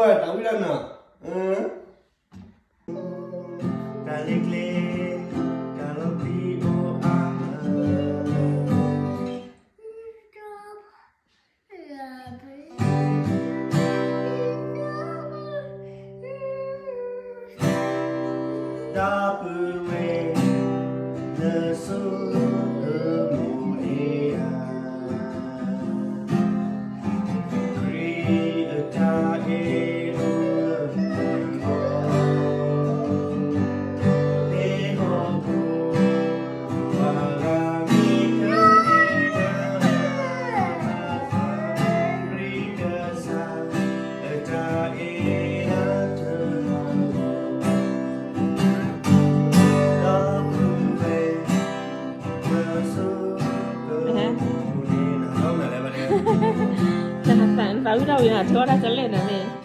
ว่าตาวิรันน่ะกาเล็กเล็กกาลปีโออาดาปูเวเนสูเอโมเอียครีตาเอโอเอโฮบูวาลามิเกเอเดครีตาซาตาเอนาเธอJangan sampai tahu dah yang ada orang jalan ni.